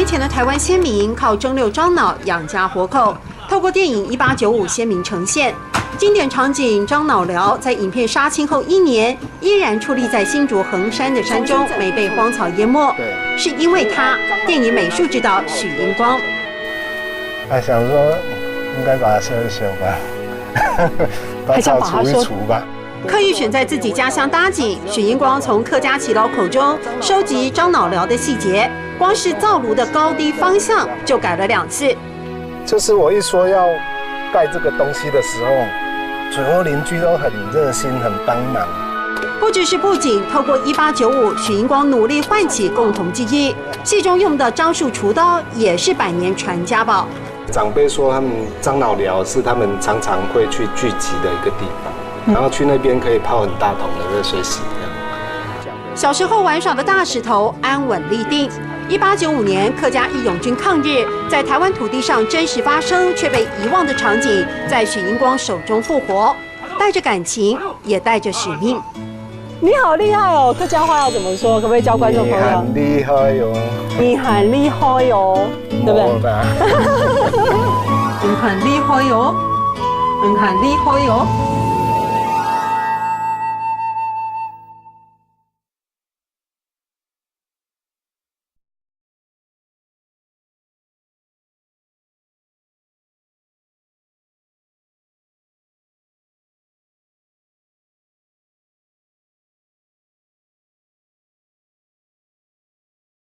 年前的台湾先民靠蒸馏樟脑养家活口，透过电影《1895》鲜明呈现。经典场景樟脑寮在影片杀青后1年，依然矗立在新竹横山的山中，没被荒草淹没，是因为他电影美术指导许银光。想说应该把它修一修吧，把草除一除吧。刻意选在自己家乡搭景，许银光从客家耆老口中收集樟脑寮的细节，光是灶炉的高低方向就改了2次。就是我一说要盖这个东西的时候，左右邻居都很热心，很帮忙。不只是布景，透过1895，许银光努力唤起共同记忆。戏中用的樟树厨刀也是100年传家宝。长辈说，他们樟脑寮是他们常常会去聚集的一个地方，然后去那边可以泡很大桶的热水洗。小时候玩耍的大石头安稳立定。1895年，客家义勇军抗日在台湾土地上真实发生却被遗忘的场景，在许银光手中复活，带着感情，也带着使命。你好厉害哦！客家话要怎么说？可不可以教观众朋友？你很厉害哟！你很厉害哟，对不对？你很厉害哟，你很厉害哟。